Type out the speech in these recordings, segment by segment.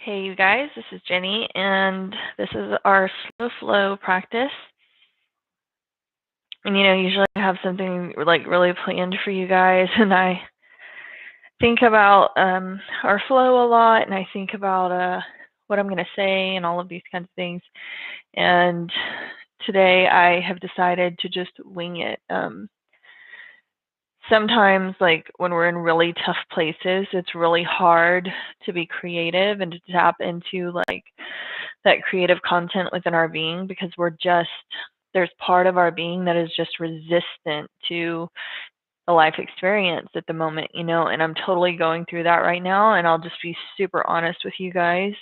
Hey, you guys, this is Jenny, and this is our slow flow practice. And usually I have something like really planned for you guys, and I think about our flow a lot, and I think about what I'm going to say and all of these kinds of things. And today I have decided to just wing it. Sometimes, like when we're in really tough places, it's really hard to be creative and to tap into like that creative content within our being because there's part of our being that is just resistant to the life experience at the moment, and I'm totally going through that right now, and I'll just be super honest with you guys.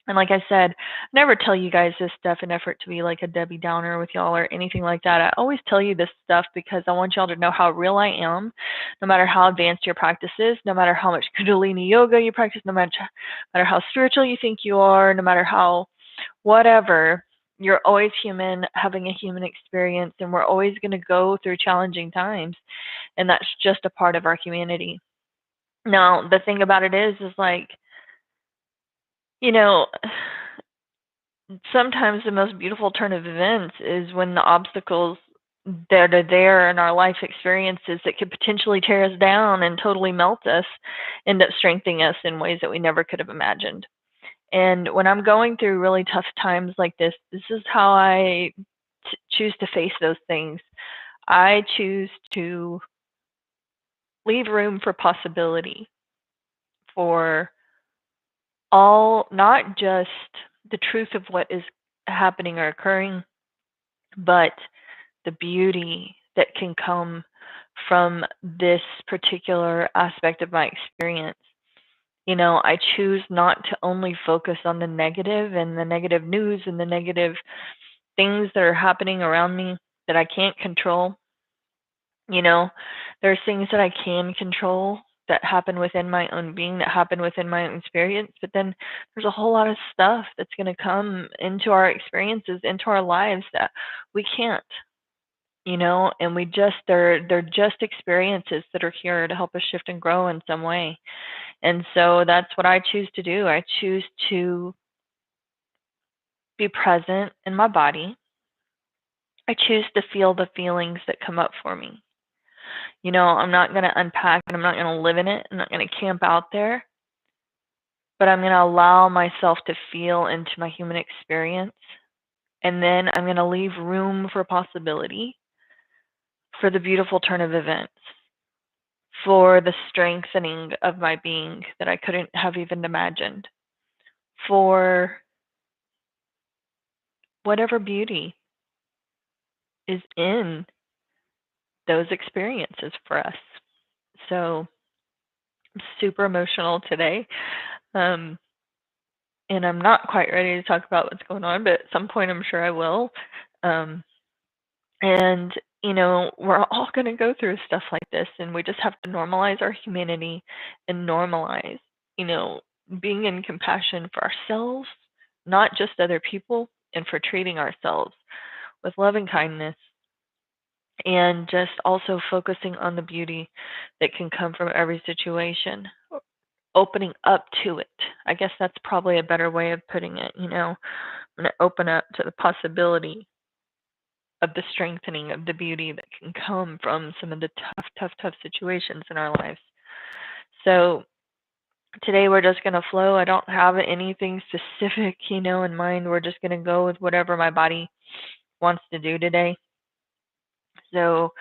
And like I said, I never tell you guys this stuff in effort to be like a Debbie Downer with y'all or anything like that. I always tell you this stuff because I want y'all to know how real I am, no matter how advanced your practice is, no matter how much Kundalini yoga you practice, no matter how spiritual you think you are, no matter how whatever. You're always human, having a human experience, and we're always going to go through challenging times, and that's just a part of our humanity. Now, the thing about it is like, you know, sometimes the most beautiful turn of events is when the obstacles that are there in our life experiences that could potentially tear us down and totally melt us end up strengthening us in ways that we never could have imagined. And when I'm going through really tough times like this is how I choose to face those things. I choose to leave room for possibility, for all, not just the truth of what is happening or occurring, but the beauty that can come from this particular aspect of my experience. I choose not to only focus on the negative and the negative news and the negative things that are happening around me that I can't control. There's things that I can control that happen within my own being, that happen within my own experience, but then there's a whole lot of stuff that's going to come into our experiences, into our lives that we can't. And they're just experiences that are here to help us shift and grow in some way. And so that's what I choose to do. I choose to be present in my body. I choose to feel the feelings that come up for me. I'm not going to unpack it. I'm not going to live in it. I'm not going to camp out there. But I'm going to allow myself to feel into my human experience. And then I'm going to leave room for possibility, for the beautiful turn of events, for the strengthening of my being that I couldn't have even imagined, for whatever beauty is in those experiences for us. So I'm super emotional today. And I'm not quite ready to talk about what's going on, but at some point I'm sure I will. And, we're all going to go through stuff like this, and we just have to normalize our humanity and normalize, being in compassion for ourselves, not just other people, and for treating ourselves with love and kindness, and just also focusing on the beauty that can come from every situation, opening up to it. I guess that's probably a better way of putting it. I'm going to open up to the possibility of the strengthening of the beauty that can come from some of the tough situations in our lives. So today we're just going to flow. I don't have anything specific, in mind. We're just going to go with whatever my body wants to do today. So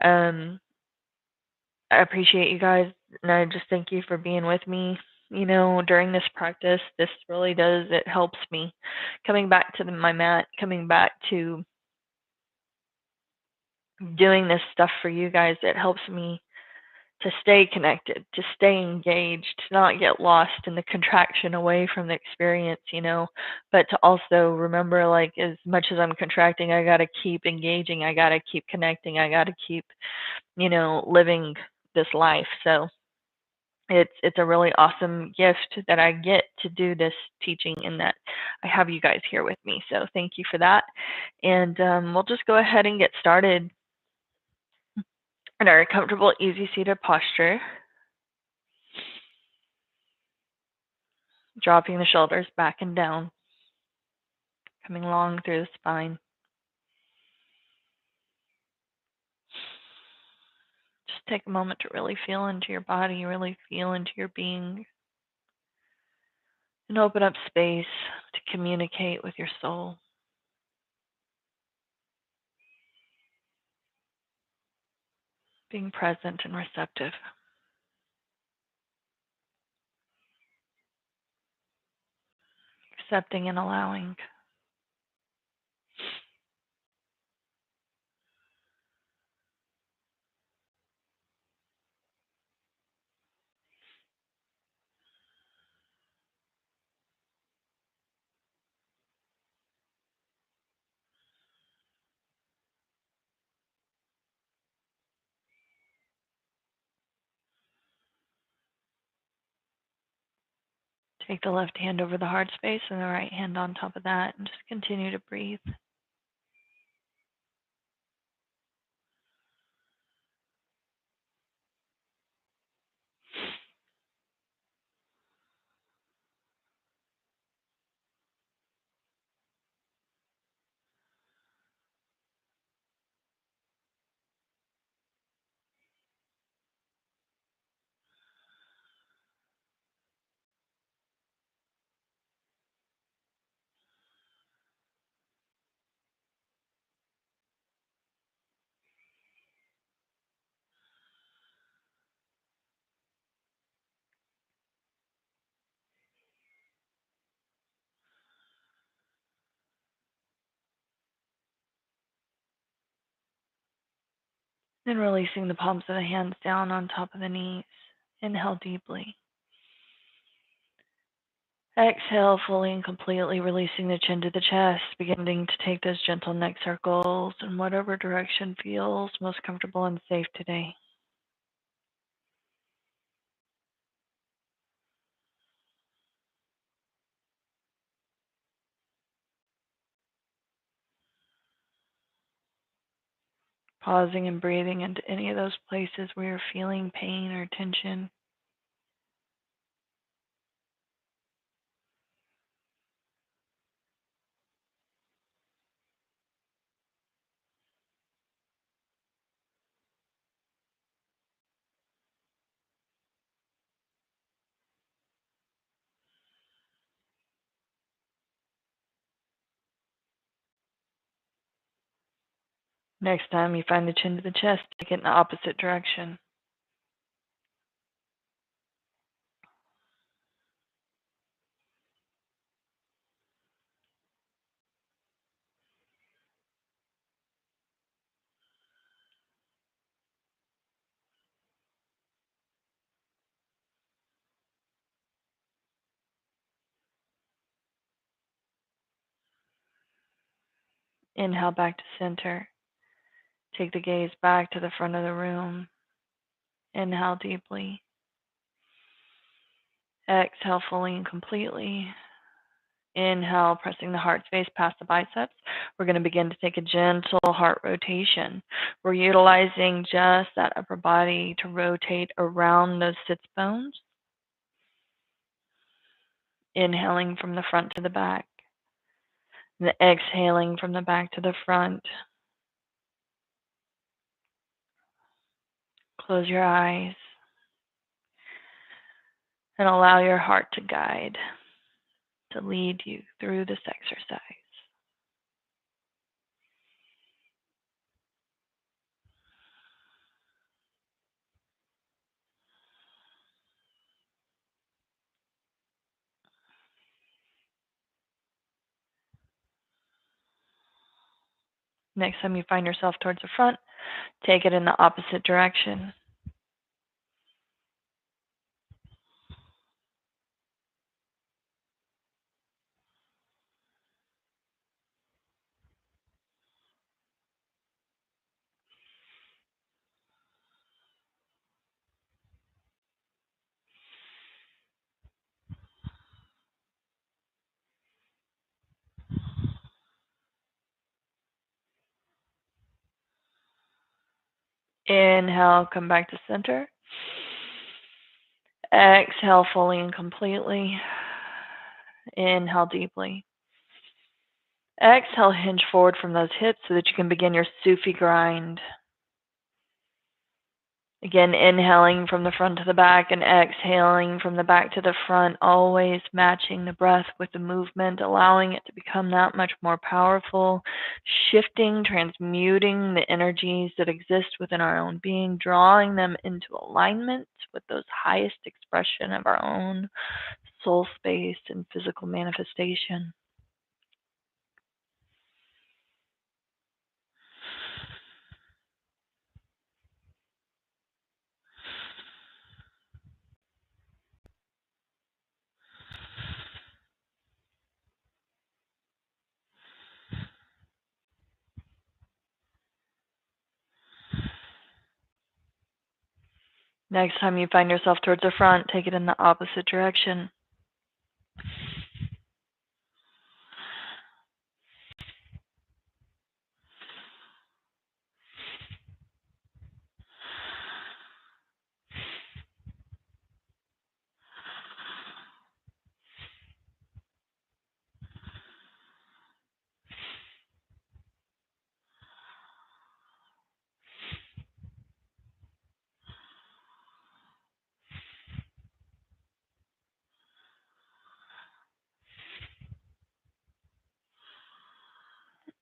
I appreciate you guys, and I just thank you for being with me. During this practice, this really does, it helps me coming back to my mat, coming back to doing this stuff for you guys. It helps me to stay connected, to stay engaged, to not get lost in the contraction away from the experience, but to also remember, like, as much as I'm contracting, I got to keep engaging, I got to keep connecting, I got to keep, living this life. So it's a really awesome gift that I get to do this teaching, and that I have you guys here with me. So thank you for that. And we'll just go ahead and get started in our comfortable, easy seated posture. Dropping the shoulders back and down, coming long through the spine. Just take a moment to really feel into your body, really feel into your being, and open up space to communicate with your soul. Being present and receptive. Accepting and allowing. Take the left hand over the heart space and the right hand on top of that, and just continue to breathe. Then releasing the palms of the hands down on top of the knees. Inhale deeply. Exhale fully and completely, releasing the chin to the chest, beginning to take those gentle neck circles in whatever direction feels most comfortable and safe today. Pausing and breathing into any of those places where you're feeling pain or tension. Next time you find the chin to the chest, take it in the opposite direction. Inhale back to center. Take the gaze back to the front of the room. Inhale deeply. Exhale fully and completely. Inhale, pressing the heart space past the biceps. We're going to begin to take a gentle heart rotation. We're utilizing just that upper body to rotate around those sits bones. Inhaling from the front to the back. And exhaling from the back to the front. Close your eyes and allow your heart to guide, to lead you through this exercise. Next time you find yourself towards the front, take it in the opposite direction. Inhale, come back to center. Exhale fully and completely. Inhale deeply. Exhale, hinge forward from those hips so that you can begin your Sufi grind. Again, inhaling from the front to the back and exhaling from the back to the front, always matching the breath with the movement, allowing it to become that much more powerful, shifting, transmuting the energies that exist within our own being, drawing them into alignment with those highest expression of our own soul space and physical manifestation. Next time you find yourself towards the front, take it in the opposite direction.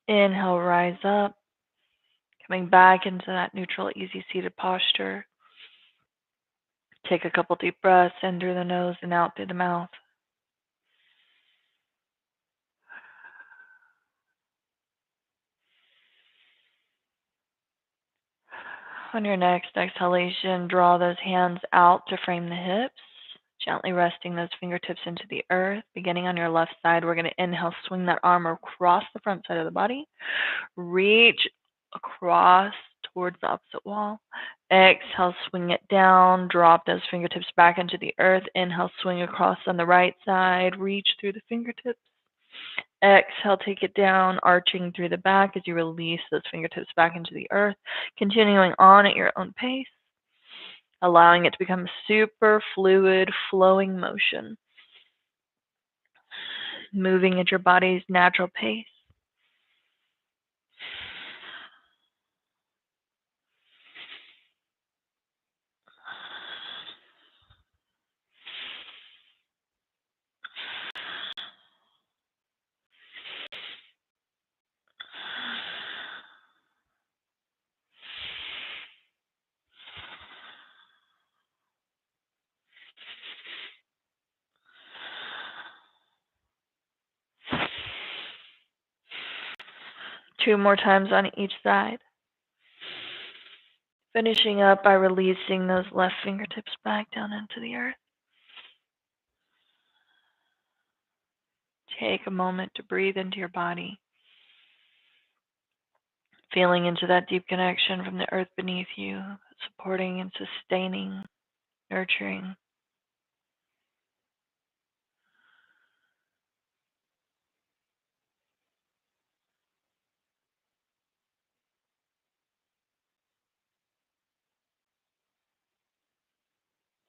Inhale, rise up. Coming back into that neutral, easy seated posture. Take a couple deep breaths in through the nose and out through the mouth. On your next exhalation, draw those hands out to frame the hips, gently resting those fingertips into the earth. Beginning on your left side, we're going to inhale, swing that arm across the front side of the body. Reach across towards the opposite wall. Exhale, swing it down. Drop those fingertips back into the earth. Inhale, swing across on the right side. Reach through the fingertips. Exhale, take it down, arching through the back as you release those fingertips back into the earth. Continuing on at your own pace, allowing it to become super fluid, flowing motion. Moving at your body's natural pace. Two more times on each side. Finishing up by releasing those left fingertips back down into the earth. Take a moment to breathe into your body. Feeling into that deep connection from the earth beneath you, supporting and sustaining, nurturing.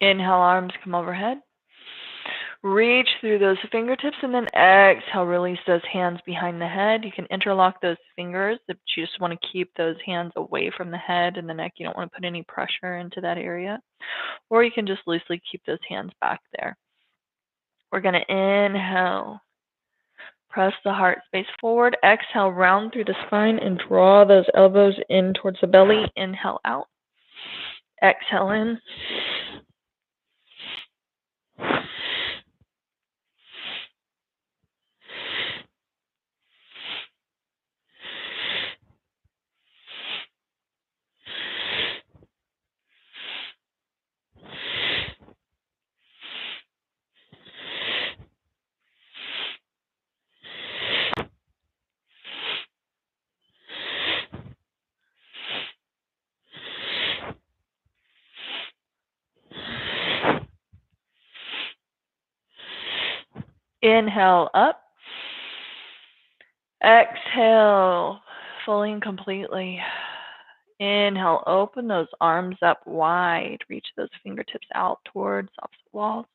Inhale, arms come overhead. Reach through those fingertips and then exhale, release those hands behind the head. You can interlock those fingers if you just want to keep those hands away from the head and the neck. You don't want to put any pressure into that area. Or you can just loosely keep those hands back there. We're going to inhale. Press the heart space forward. Exhale, round through the spine and draw those elbows in towards the belly. Inhale out. Exhale in. Inhale up. Exhale fully and completely. Inhale, open those arms up wide. Reach those fingertips out towards opposite walls.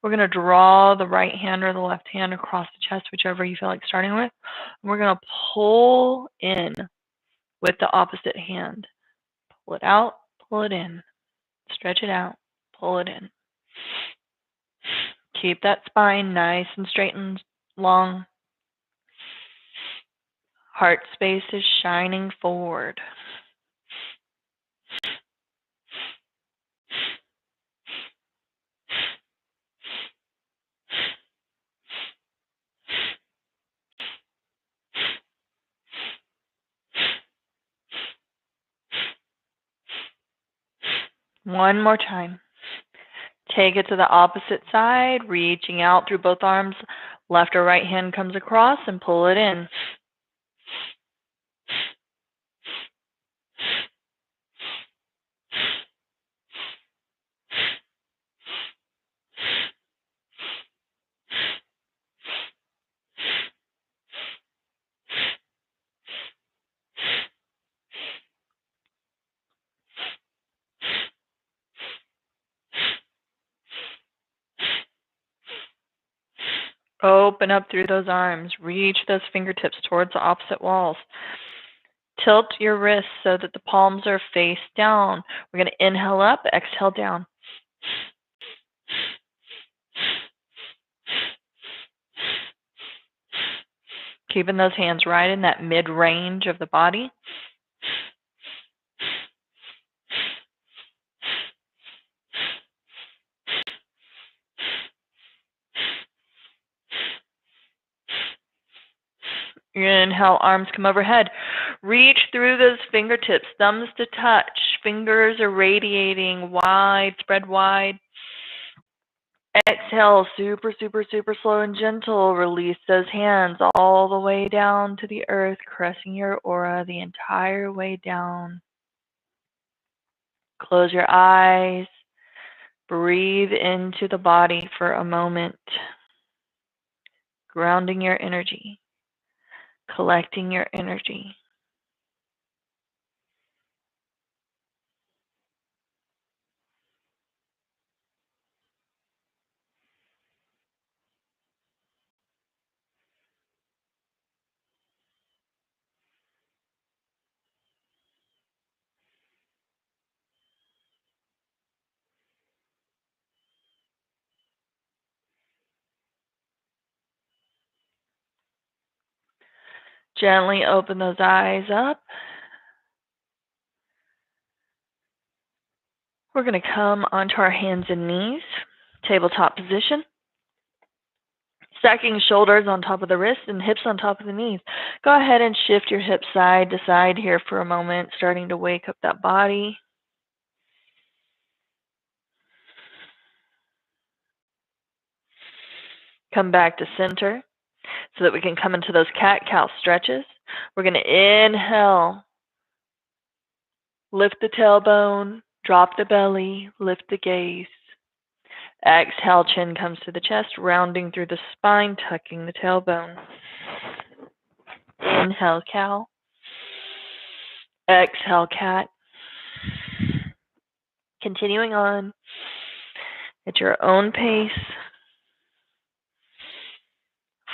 We're going to draw the right hand or the left hand across the chest, whichever you feel like starting with. And we're going to pull in with the opposite hand. Pull it out, pull it in. Stretch it out, pull it in. Keep that spine nice and straight and long. Heart space is shining forward. One more time. Take it to the opposite side, reaching out through both arms. Left or right hand comes across and pull it in. Open up through those arms. Reach those fingertips towards the opposite walls. Tilt your wrists so that the palms are face down. We're going to inhale up, exhale down. Keeping those hands right in that mid-range of the body. Inhale, arms come overhead. Reach through those fingertips, thumbs to touch. Fingers are radiating wide, spread wide. Exhale, super, super, super slow and gentle. Release those hands all the way down to the earth, caressing your aura the entire way down. Close your eyes. Breathe into the body for a moment. Grounding your energy. Collecting your energy. Gently open those eyes up. We're going to come onto our hands and knees, tabletop position. Stacking shoulders on top of the wrists and hips on top of the knees. Go ahead and shift your hips side to side here for a moment, starting to wake up that body. Come back to center so that we can come into those cat-cow stretches. We're going to inhale. Lift the tailbone, drop the belly, lift the gaze. Exhale, chin comes to the chest, rounding through the spine, tucking the tailbone. Inhale, cow. Exhale, cat. Continuing on at your own pace,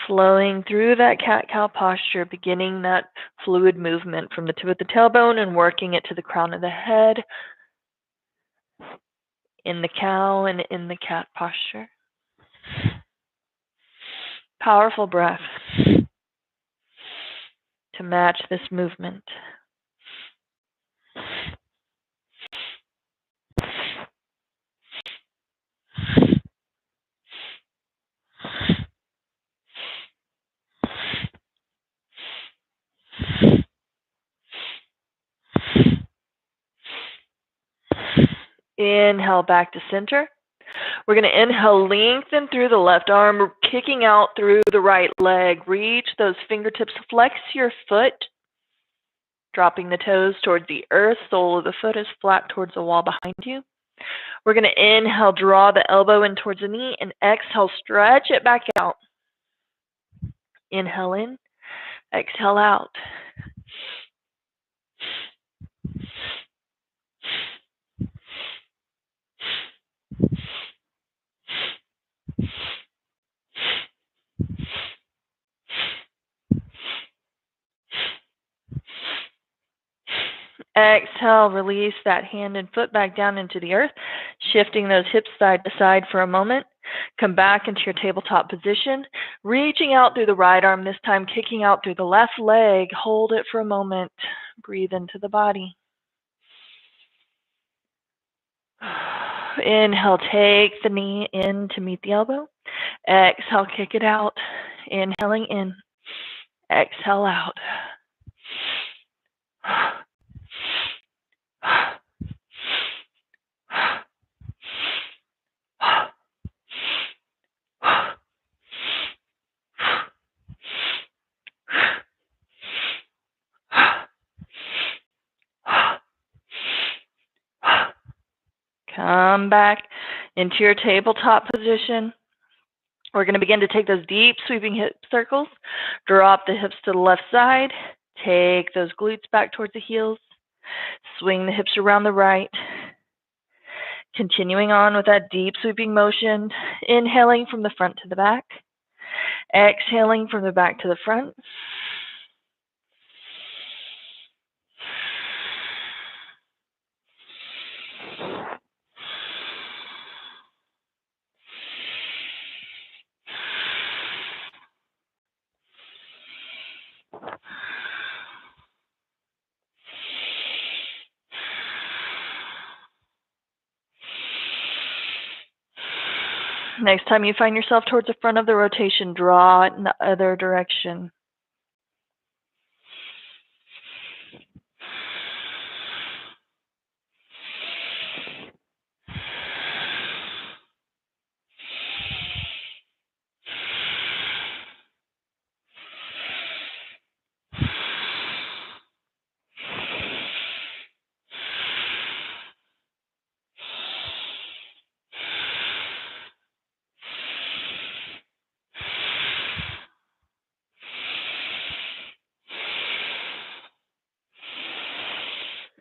flowing through that cat-cow posture, beginning that fluid movement from the tip of the tailbone and working it to the crown of the head, in the cow and in the cat posture. Powerful breath to match this movement. Inhale back to center. We're going to inhale, lengthen through the left arm, kicking out through the right leg. Reach those fingertips, flex your foot, dropping the toes towards the earth. Sole of the foot is flat towards the wall behind you. We're going to inhale, draw the elbow in towards the knee, and exhale, stretch it back out. Inhale in, exhale out. Exhale, release that hand and foot back down into the earth, shifting those hips side to side for a moment. Come back into your tabletop position, reaching out through the right arm, this time kicking out through the left leg. Hold it for a moment. Breathe into the body. Inhale, take the knee in to meet the elbow. Exhale, kick it out. Inhaling in. Exhale out. Come back into your tabletop position. We're going to begin to take those deep sweeping hip circles. Drop the hips to the left side. Take those glutes back towards the heels. Swing the hips around the right. Continuing on with that deep sweeping motion. Inhaling from the front to the back. Exhaling from the back to the front. Next time you find yourself towards the front of the rotation, draw it in the other direction.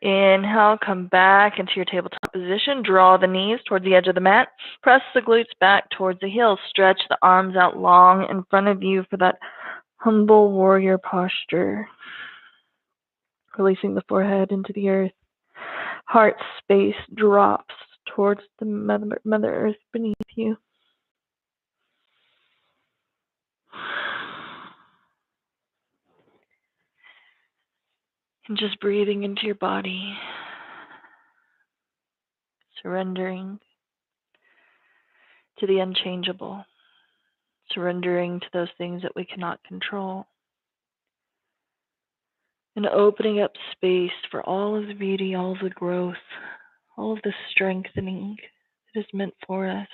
Inhale, come back into your tabletop position. Draw the knees towards the edge of the mat. Press the glutes back towards the heels. Stretch the arms out long in front of you for that humble warrior posture. Releasing the forehead into the earth. Heart space drops towards the Mother Earth beneath you. And just breathing into your body. Surrendering to the unchangeable. Surrendering to those things that we cannot control. And opening up space for all of the beauty, all of the growth, all of the strengthening that is meant for us.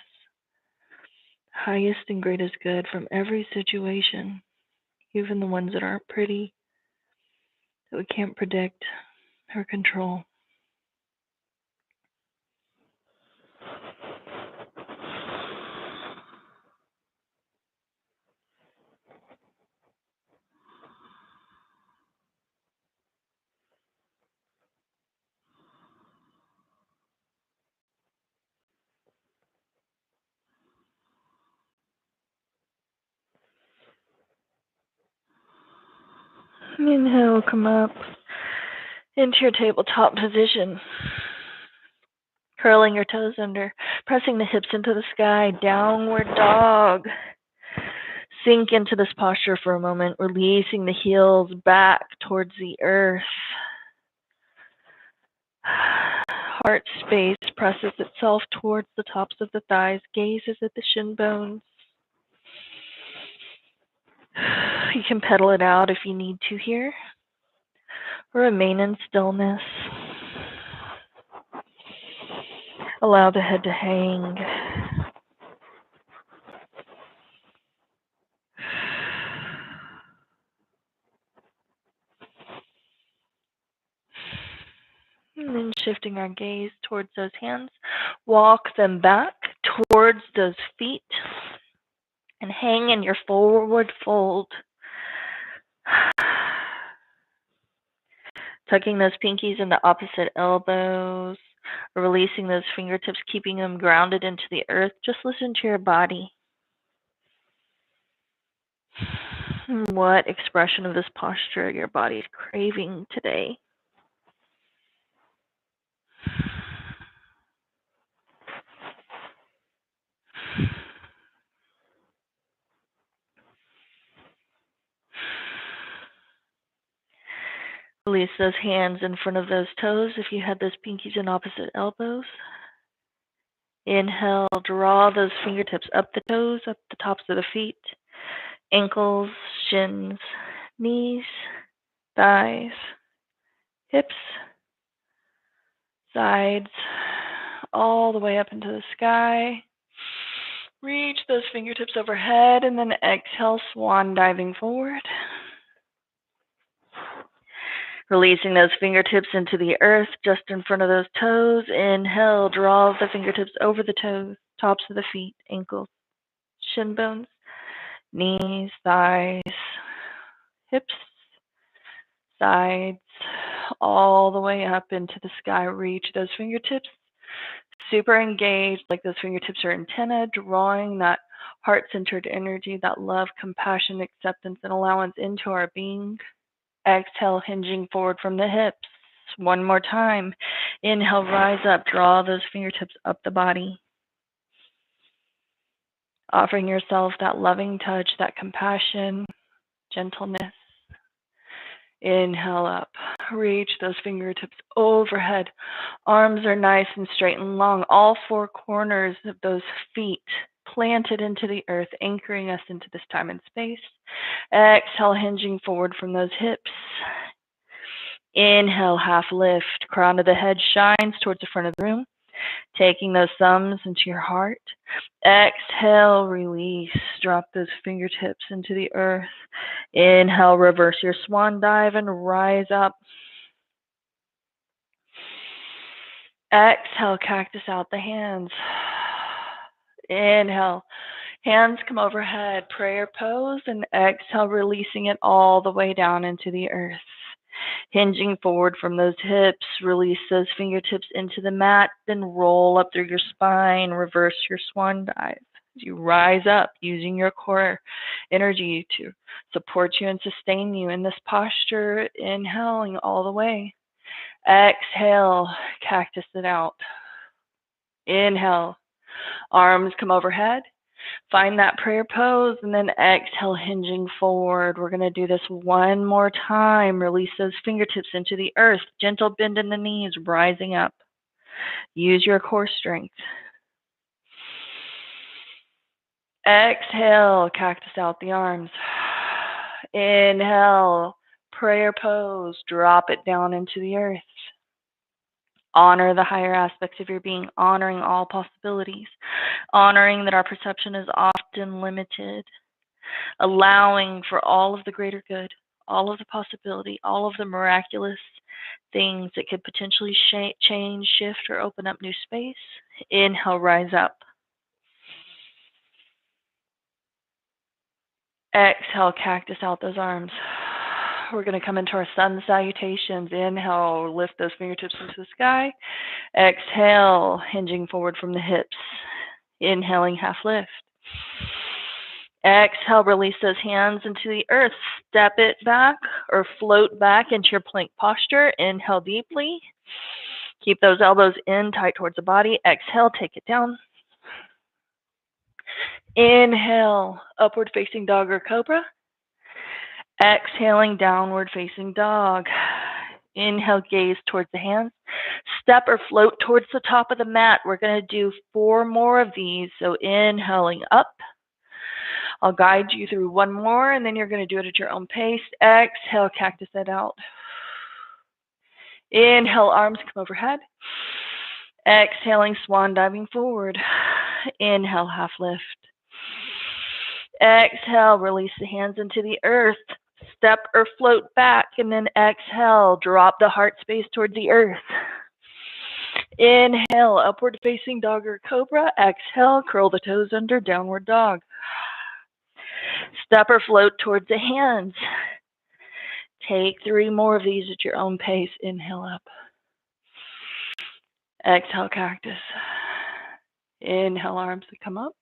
Highest and greatest good from every situation, even the ones that aren't pretty, that we can't predict or control. Inhale, come up into your tabletop position. Curling your toes under, pressing the hips into the sky, downward dog. Sink into this posture for a moment, releasing the heels back towards the earth. Heart space presses itself towards the tops of the thighs, gazes at the shin bones. You can pedal it out if you need to here, or remain in stillness. Allow the head to hang. And then shifting our gaze towards those hands, walk them back towards those feet and hang in your forward fold. Tucking those pinkies into opposite elbows, releasing those fingertips, keeping them grounded into the earth. Just listen to your body. What expression of this posture your body is craving today? Release those hands in front of those toes if you had those pinkies in opposite elbows. Inhale, draw those fingertips up the toes, up the tops of the feet, ankles, shins, knees, thighs, hips, sides, all the way up into the sky. Reach those fingertips overhead and then exhale, swan diving forward. Releasing those fingertips into the earth just in front of those toes. Inhale, draw the fingertips over the toes, tops of the feet, ankles, shin bones, knees, thighs, hips, sides, all the way up into the sky. Reach those fingertips, super engaged, like those fingertips are antenna, drawing that heart-centered energy, that love, compassion, acceptance, and allowance into our being. Exhale, hinging forward from the hips. One more time. Inhale, rise up, draw those fingertips up the body. Offering yourself that loving touch, that compassion, gentleness. Inhale up, reach those fingertips overhead. Arms are nice and straight and long. All four corners of those feet planted into the earth, anchoring us into this time and space. Exhale, hinging forward from those hips. Inhale, half lift. Crown of the head shines towards the front of the room, taking those thumbs into your heart. Exhale, release. Drop those fingertips into the earth. Inhale, reverse your swan dive and rise up. Exhale, cactus out the hands. Inhale, hands come overhead, prayer pose, and exhale, releasing it all the way down into the earth. Hinging forward from those hips, release those fingertips into the mat, then roll up through your spine, reverse your swan dive. You rise up using your core energy to support you and sustain you in this posture, inhaling all the way. Exhale, cactus it out. Inhale, arms come overhead. Find that prayer pose and then exhale, hinging forward. We're going to do this one more time. Release those fingertips into the earth. Gentle bend in the knees, rising up. Use your core strength. Exhale, cactus out the arms. Inhale, prayer pose. Drop it down into the earth. Honor the higher aspects of your being, honoring all possibilities, honoring that our perception is often limited, allowing for all of the greater good, all of the possibility, all of the miraculous things that could potentially change, shift, or open up new space. Inhale, rise up. Exhale, cactus out those arms. We're going to come into our sun salutations. Inhale, lift those fingertips into the sky. Exhale, hinging forward from the hips. Inhaling, half lift. Exhale, release those hands into the earth. Step it back or float back into your plank posture. Inhale deeply. Keep those elbows in, tight towards the body. Exhale, take it down. Inhale, upward facing dog or cobra. Exhaling, downward facing dog. Inhale, gaze towards the hands. Step or float towards the top of the mat. We're going to do 4 more of these. So inhaling up. I'll guide you through one more, and then you're going to do it at your own pace. Exhale, cactus it out. Inhale, arms come overhead. Exhaling, swan diving forward. Inhale, half lift. Exhale, release the hands into the earth. Step or float back, and then exhale, drop the heart space toward the earth. Inhale, upward facing dog or cobra. Exhale, curl the toes under, downward dog. Step or float towards the hands. Take 3 more of these at your own pace. Inhale up. Exhale, cactus. Inhale, arms to come up.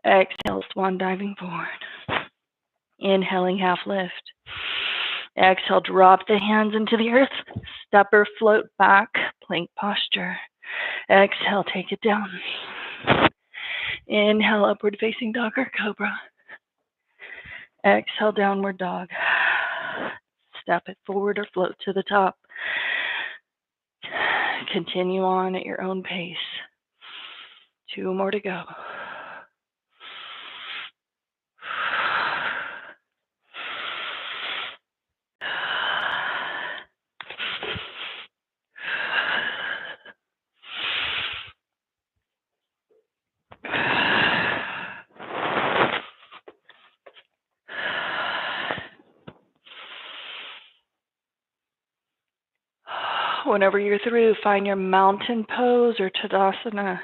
Exhale, swan diving forward. Inhaling, half lift. Exhale, drop the hands into the earth. Step or float back, plank posture. Exhale, take it down. Inhale, upward facing dog or cobra. Exhale, downward dog. Step it forward or float to the top. Continue on at your own pace. 2 more to go. Whenever you're through, find your mountain pose or Tadasana.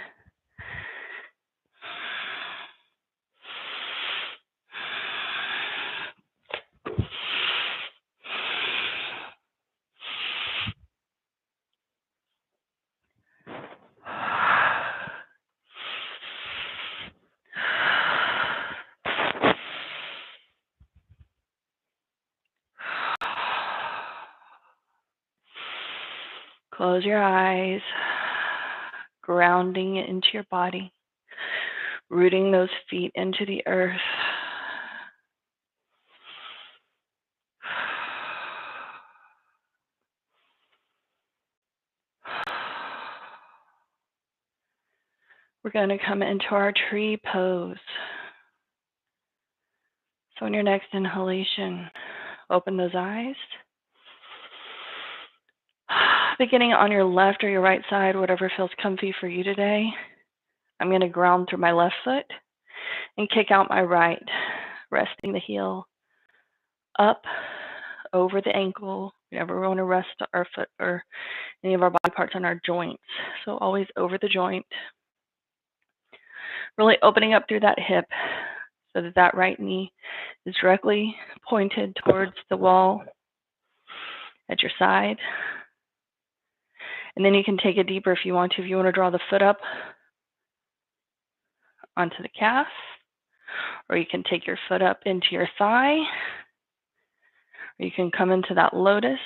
Close your eyes, grounding it into your body, rooting those feet into the earth. We're going to come into our tree pose. So on your next inhalation, open those eyes. Beginning on your left or your right side, whatever feels comfy for you today. I'm going to ground through my left foot and kick out my right, resting the heel up over the ankle. We never want to rest our foot or any of our body parts on our joints. So always over the joint. Really opening up through that hip so that that right knee is directly pointed towards the wall at your side. And then you can take it deeper if you want to. If you want to draw the foot up onto the calf, or you can take your foot up into your thigh, or you can come into that lotus.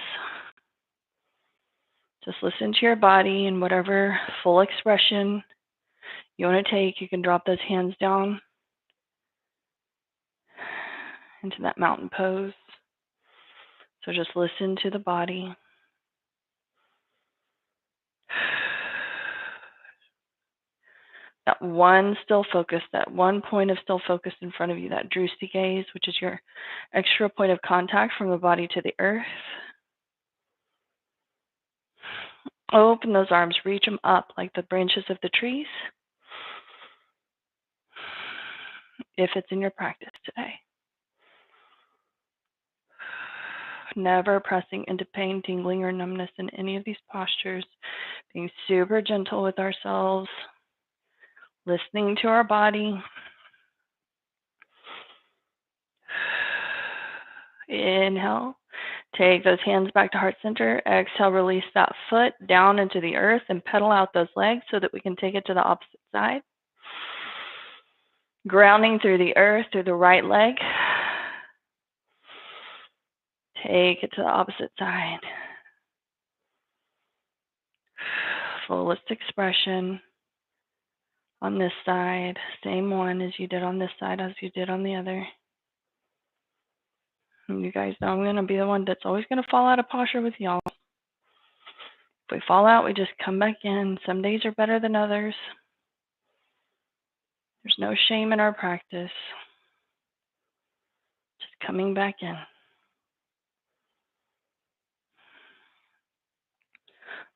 Just listen to your body and whatever full expression you want to take, you can drop those hands down into that mountain pose. So just listen to the body. That one still focus, that one point of still focus in front of you, that drishti gaze, which is your extra point of contact from the body to the earth. Open those arms, reach them up like the branches of the trees, if it's in your practice today. Never pressing into pain, tingling, or numbness in any of these postures. Being super gentle with ourselves. Listening to our body. Inhale. Take those hands back to heart center. Exhale, release that foot down into the earth and pedal out those legs so that we can take it to the opposite side. Grounding through the earth, through the right leg. Take it to the opposite side. Fullest expression on this side. Same one as you did on this side as you did on the other. And you guys know I'm going to be the one that's always going to fall out of posture with y'all. If we fall out, we just come back in. Some days are better than others. There's no shame in our practice. Just coming back in.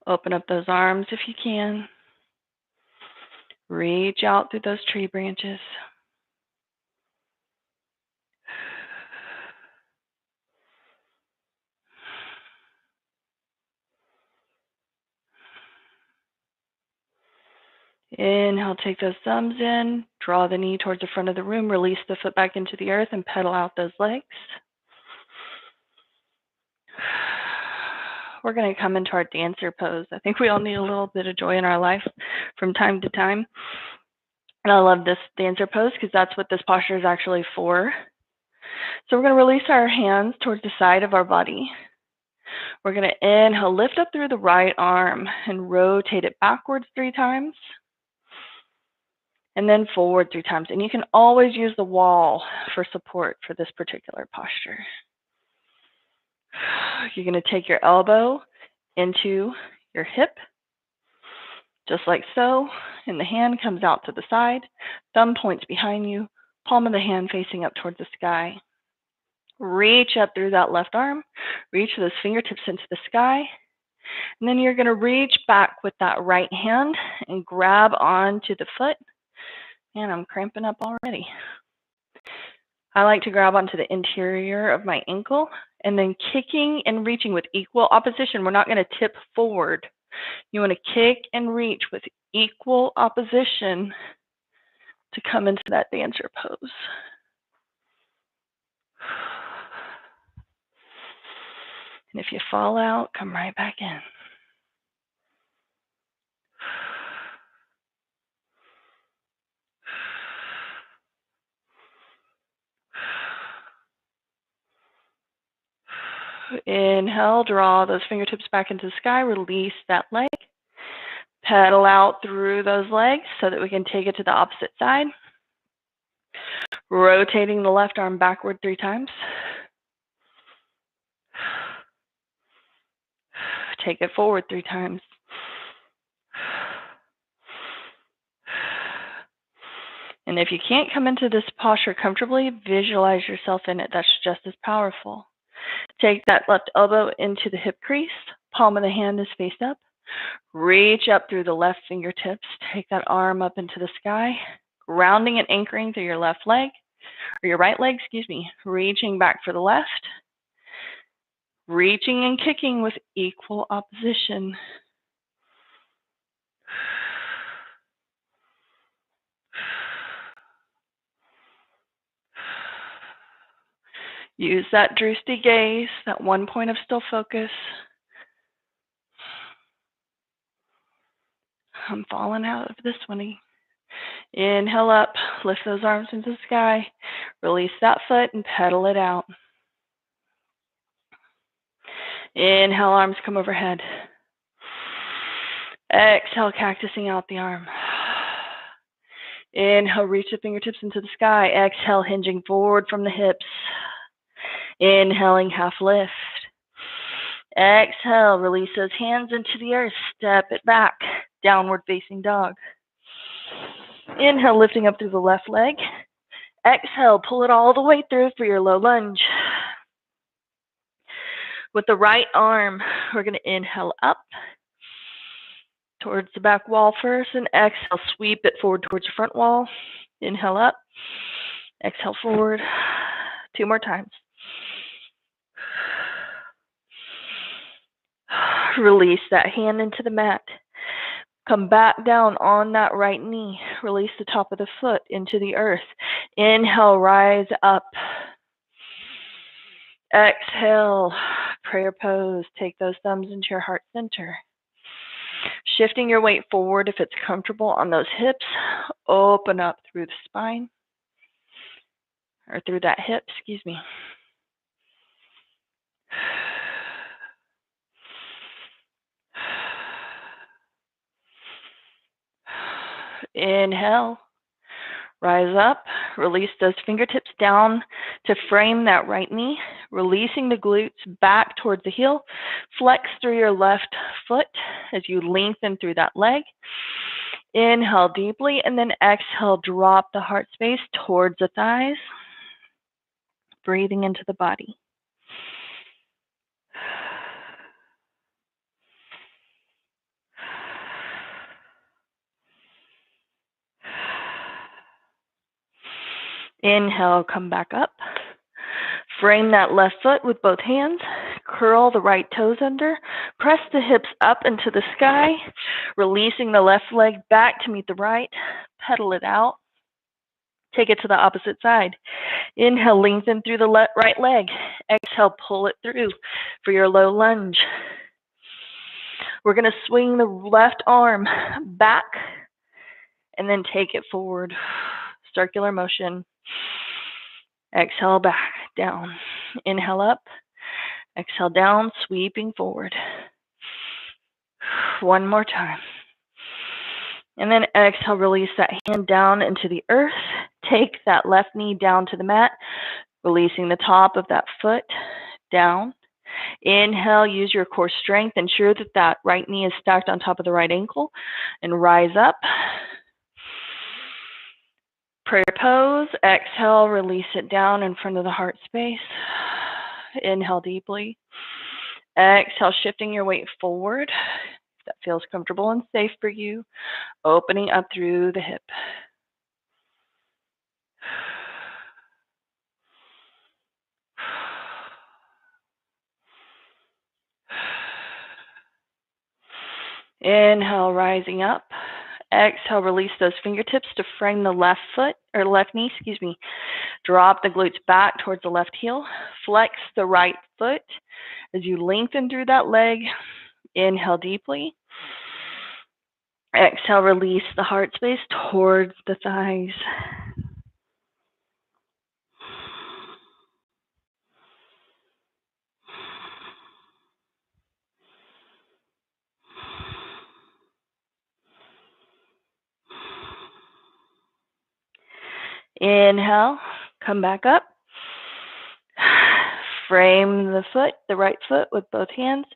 Open up those arms if you can. Reach out through those tree branches. Inhale, take those thumbs in. Draw the knee towards the front of the room. Release the foot back into the earth and pedal out those legs. We're going to come into our dancer pose. I think we all need a little bit of joy in our life from time to time. And I love this dancer pose because that's what this posture is actually for. So we're going to release our hands towards the side of our body. We're going to inhale, lift up through the right arm and rotate it backwards 3 times. and then forward 3 times. And you can always use the wall for support for this particular posture. You're going to take your elbow into your hip, just like so, and the hand comes out to the side, thumb points behind you, palm of the hand facing up towards the sky. Reach up through that left arm, reach those fingertips into the sky, and then you're going to reach back with that right hand and grab onto the foot. Man, I'm cramping up already. I like to grab onto the interior of my ankle and then kicking and reaching with equal opposition. We're not going to tip forward. You want to kick and reach with equal opposition to come into that dancer pose. And if you fall out, come right back in. Inhale, draw those fingertips back into the sky, release that leg. Pedal out through those legs so that we can take it to the opposite side. Rotating the left arm backward 3 times. Take it forward 3 times. And if you can't come into this posture comfortably, visualize yourself in it. That's just as powerful. Take that left elbow into the hip crease. Palm of the hand is face up. Reach up through the left fingertips. Take that arm up into the sky, grounding and anchoring through your left leg, or your right leg, excuse me. Reaching back for the left. Reaching and kicking with equal opposition. Use that drishti gaze, that one point of still focus. I'm falling out of this one. Inhale up, lift those arms into the sky, release that foot and pedal it out. Inhale, arms come overhead. Exhale, cactusing out the arm. Inhale, reach the fingertips into the sky. Exhale, hinging forward from the hips. Inhaling, half lift. Exhale, release those hands into the earth. Step it back, downward facing dog. Inhale, lifting up through the left leg. Exhale, pull it all the way through for your low lunge. With the right arm, we're going to inhale up towards the back wall first, and exhale, sweep it forward towards the front wall. Inhale up, exhale forward. 2 more times. Release that hand into the mat. Come back down on that right knee. Release the top of the foot into the earth. Inhale, rise up. Exhale, prayer pose. Take those thumbs into your heart center. Shifting your weight forward if it's comfortable on those hips. Open up through the spine. Or through that hip, excuse me. Inhale, rise up, release those fingertips down to frame that right knee, releasing the glutes back towards the heel. Flex through your left foot as you lengthen through that leg. Inhale deeply, and then exhale, drop the heart space towards the thighs, breathing into the body. Inhale, come back up. Frame that left foot with both hands. Curl the right toes under. Press the hips up into the sky, releasing the left leg back to meet the right. Pedal it out. Take it to the opposite side. Inhale, lengthen through the right leg. Exhale, pull it through for your low lunge. We're going to swing the left arm back and then take it forward. Circular motion. Exhale, back, down. Inhale up. Exhale, down, sweeping forward. One more time. And then exhale, release that hand down into the earth. Take that left knee down to the mat, releasing the top of that foot down. Inhale, use your core strength. Ensure that that right knee is stacked on top of the right ankle and rise up. Prayer pose. Exhale, release it down in front of the heart space. Inhale deeply. Exhale, shifting your weight forward. If that feels comfortable and safe for you. Opening up through the hip. Inhale, rising up. Exhale, release those fingertips to frame the left foot, or left knee, excuse me. Drop the glutes back towards the left heel. Flex the right foot as you lengthen through that leg. Inhale deeply. Exhale, release the heart space towards the thighs. Inhale, come back up. Frame the foot, the right foot with both hands.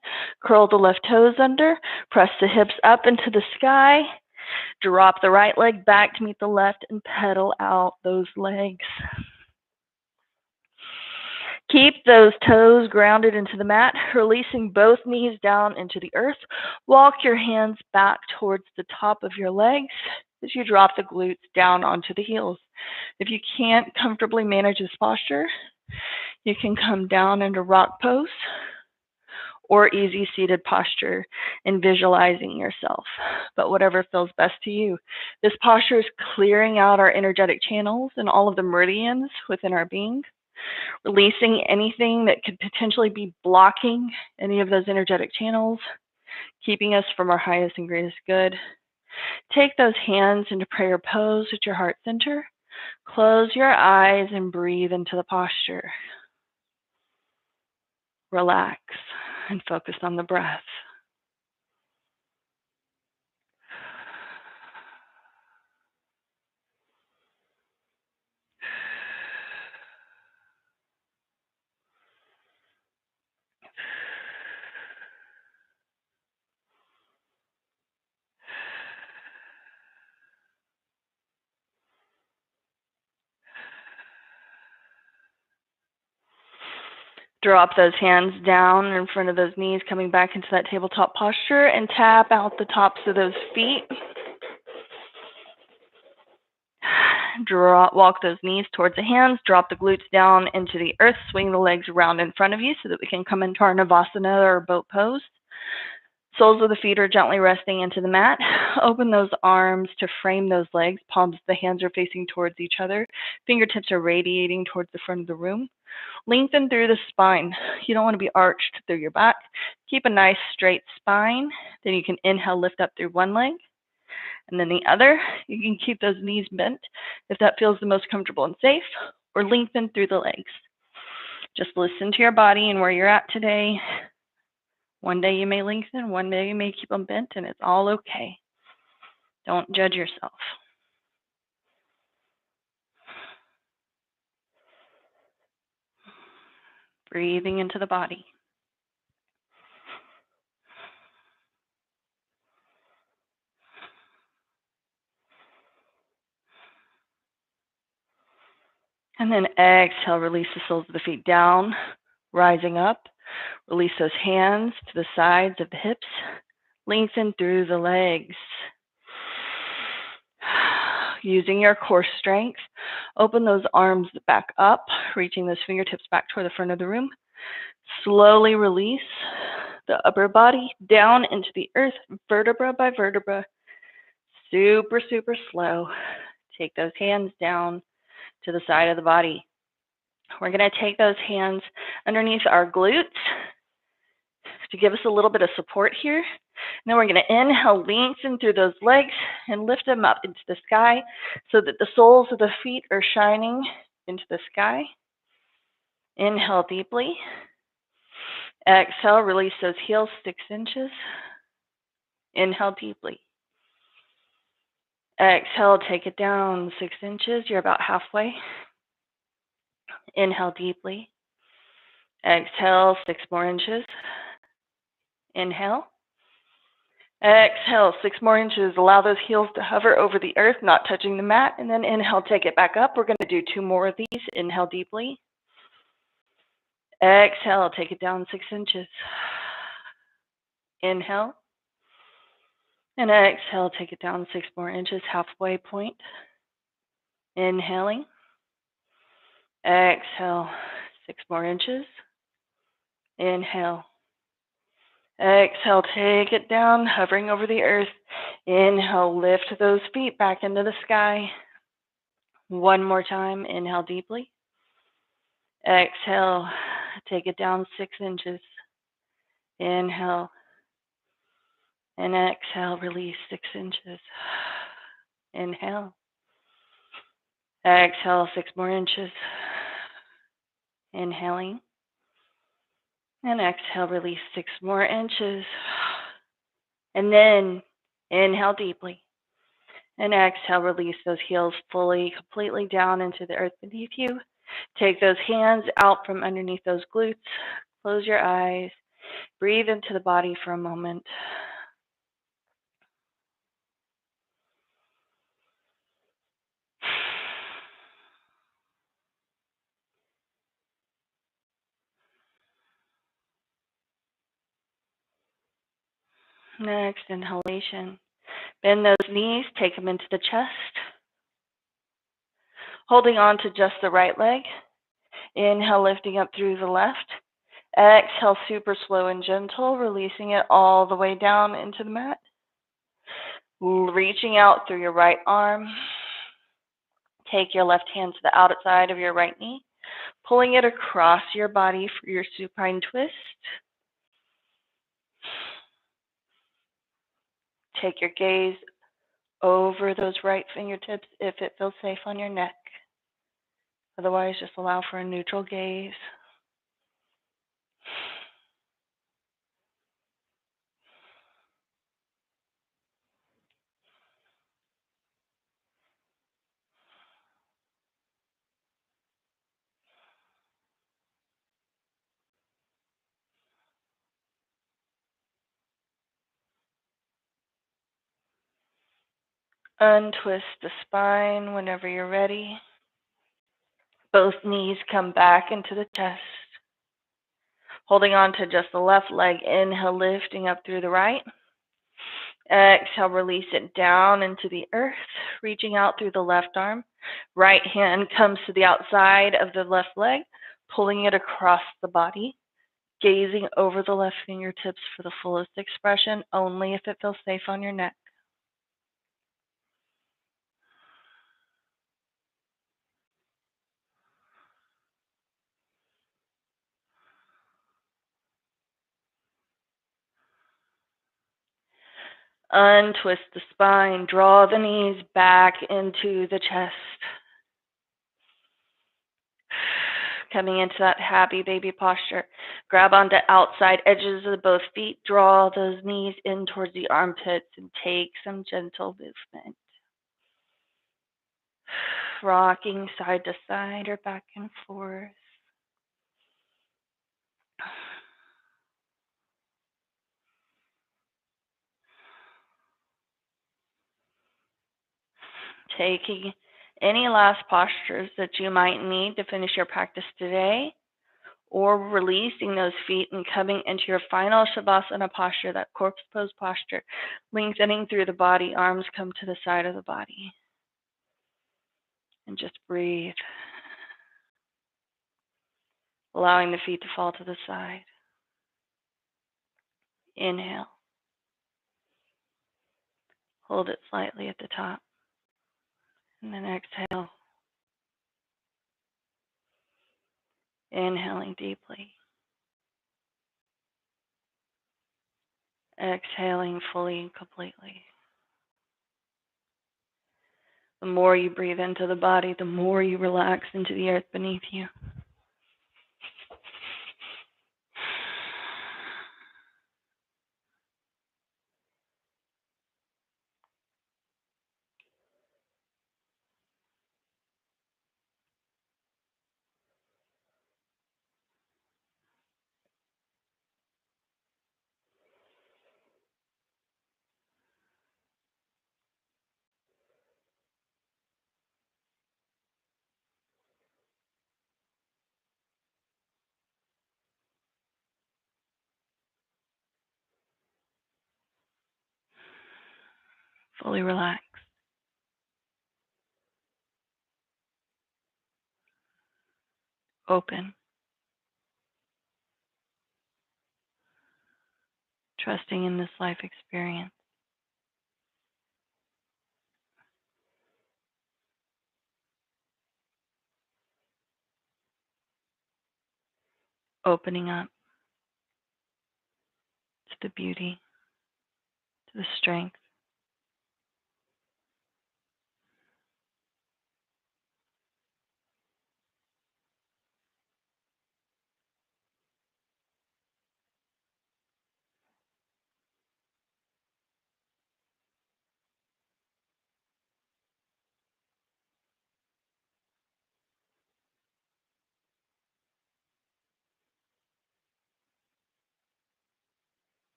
Curl the left toes under. Press the hips up into the sky. Drop the right leg back to meet the left and pedal out those legs. Keep those toes grounded into the mat, releasing both knees down into the earth. Walk your hands back towards the top of your legs as you drop the glutes down onto the heels. If you can't comfortably manage this posture, you can come down into rock pose or easy seated posture and visualizing yourself, but whatever feels best to you. This posture is clearing out our energetic channels and all of the meridians within our being, releasing anything that could potentially be blocking any of those energetic channels, keeping us from our highest and greatest good. Take those hands into prayer pose at your heart center. Close your eyes and breathe into the posture. Relax and focus on the breath. Drop those hands down in front of those knees, coming back into that tabletop posture, and tap out the tops of those feet. Walk those knees towards the hands, drop the glutes down into the earth, swing the legs around in front of you so that we can come into our Navasana or boat pose. Soles of the feet are gently resting into the mat. Open those arms to frame those legs. Palms of the hands are facing towards each other. Fingertips are radiating towards the front of the room. Lengthen through the spine. You don't want to be arched through your back. Keep a nice straight spine. Then you can inhale, lift up through one leg. And then the other, you can keep those knees bent if that feels the most comfortable and safe, or lengthen through the legs. Just listen to your body and where you're at today. One day you may lengthen, one day you may keep them bent, and it's all okay. Don't judge yourself. Breathing into the body. And then exhale, release the soles of the feet down, rising up. Release those hands to the sides of the hips. Lengthen through the legs. Using your core strength, open those arms back up, reaching those fingertips back toward the front of the room. Slowly release the upper body down into the earth, vertebra by vertebra. Super, super slow. Take those hands down to the side of the body. We're going to take those hands underneath our glutes to give us a little bit of support here. And then we're going to inhale, lengthen through those legs and lift them up into the sky so that the soles of the feet are shining into the sky. Inhale deeply. Exhale, release those heels 6 inches. Inhale deeply. Exhale, take it down 6 inches. You're about halfway. Inhale deeply. Exhale, 6 more inches. Inhale. Exhale, 6 more inches. Allow those heels to hover over the earth, not touching the mat. And then inhale, take it back up. We're going to do 2 more of these. Inhale deeply. Exhale, take it down 6 inches. Inhale. And exhale, take it down 6 more inches, halfway point. Inhaling. Exhale, 6 more inches. Inhale. Exhale, take it down, hovering over the earth. Inhale, lift those feet back into the sky. 1 more time. Inhale deeply. Exhale, take it down 6 inches. Inhale. And exhale, release 6 inches. Inhale. Exhale, 6 more inches. Inhaling. And exhale, release 6 more inches. And then inhale deeply. And exhale, release those heels fully, completely down into the earth beneath you. Take those hands out from underneath those glutes. Close your eyes. Breathe into the body for a moment. Next inhalation. Bend those knees, take them into the chest. Holding on to just the right leg. Inhale, lifting up through the left. Exhale, super slow and gentle, releasing it all the way down into the mat. Reaching out through your right arm. Take your left hand to the outside of your right knee, pulling it across your body for your supine twist. Take your gaze over those right fingertips if it feels safe on your neck. Otherwise, just allow for a neutral gaze. Untwist the spine whenever you're ready. Both knees come back into the chest. Holding on to just the left leg, inhale, lifting up through the right. Exhale, release it down into the earth, reaching out through the left arm. Right hand comes to the outside of the left leg, pulling it across the body, gazing over the left fingertips for the fullest expression, only if it feels safe on your neck. Untwist the spine, draw the knees back into the chest. Coming into that happy baby posture. Grab onto outside edges of both feet, draw those knees in towards the armpits and take some gentle movement. Rocking side to side or back and forth. Taking any last postures that you might need to finish your practice today, or releasing those feet and coming into your final Shavasana posture, that corpse pose posture, lengthening through the body, arms come to the side of the body. And just breathe. Allowing the feet to fall to the side. Inhale. Hold it slightly at the top. And then exhale. Inhaling deeply. Exhaling fully and completely. The more you breathe into the body, the more you relax into the earth beneath you. fully relaxed. Open. Trusting in this life experience. Opening up to the beauty, to the strength.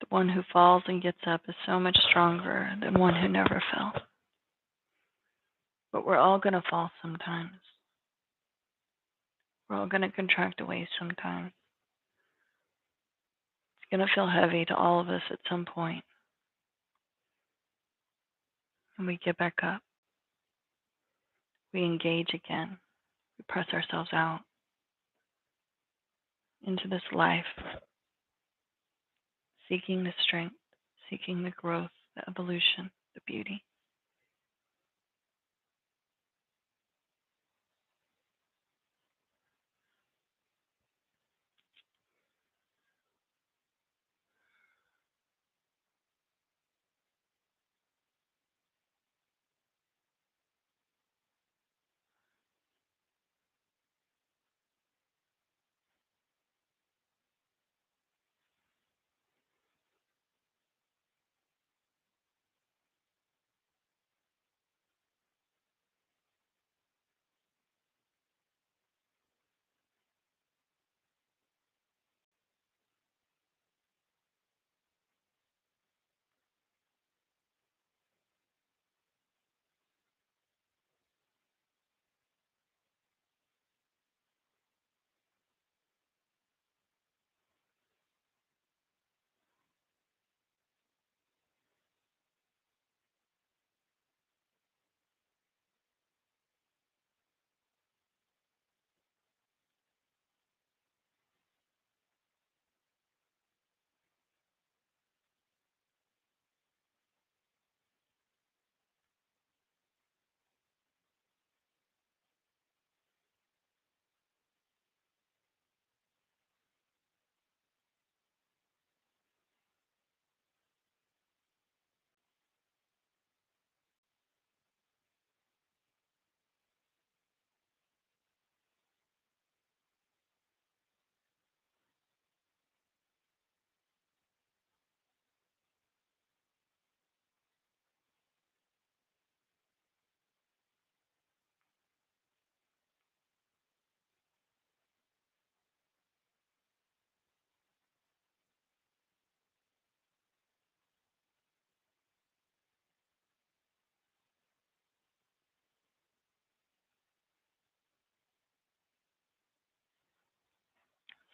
The one who falls and gets up is so much stronger than one who never fell. But we're all going to fall sometimes. We're all going to contract away sometimes. It's going to feel heavy to all of us at some point. And we get back up. We engage again. We press ourselves out into this life, seeking the strength, seeking the growth, the evolution, the beauty.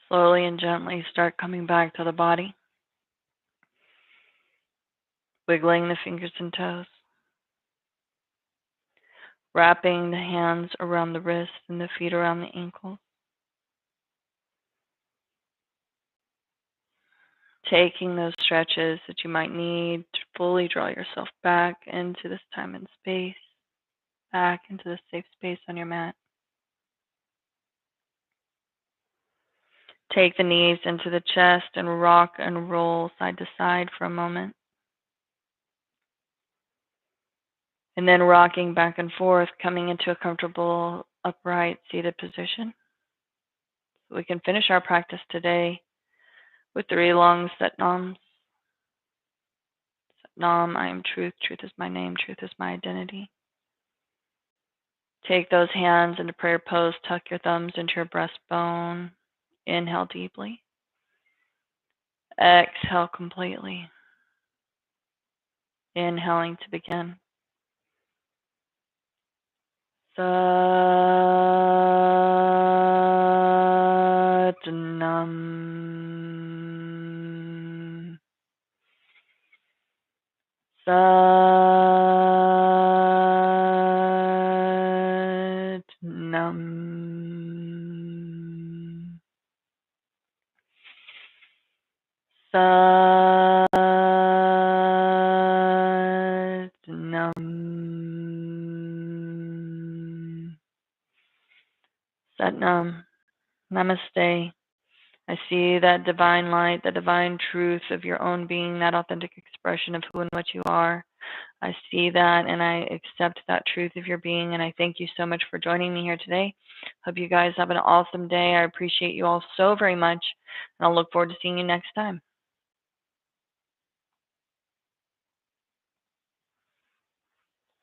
Slowly and gently start coming back to the body, wiggling the fingers and toes, wrapping the hands around the wrists and the feet around the ankles, taking those stretches that you might need to fully draw yourself back into this time and space, back into the safe space on your mat. Take the knees into the chest and rock and roll side to side for a moment. And then rocking back and forth, coming into a comfortable upright seated position. So we can finish our practice today with 3 long Sat Nams. Sat Nam, I am truth. Truth is my name. Truth is my identity. Take those hands into prayer pose. Tuck your thumbs into your breastbone. Inhale deeply. Exhale completely. Inhaling to begin. Satnam. Satnam. Satnam. Satnam. Namaste. I see that divine light, the divine truth of your own being, that authentic expression of who and what you are. I see that and I accept that truth of your being. And I thank you so much for joining me here today. Hope you guys have an awesome day. I appreciate you all so very much. And I'll look forward to seeing you next time.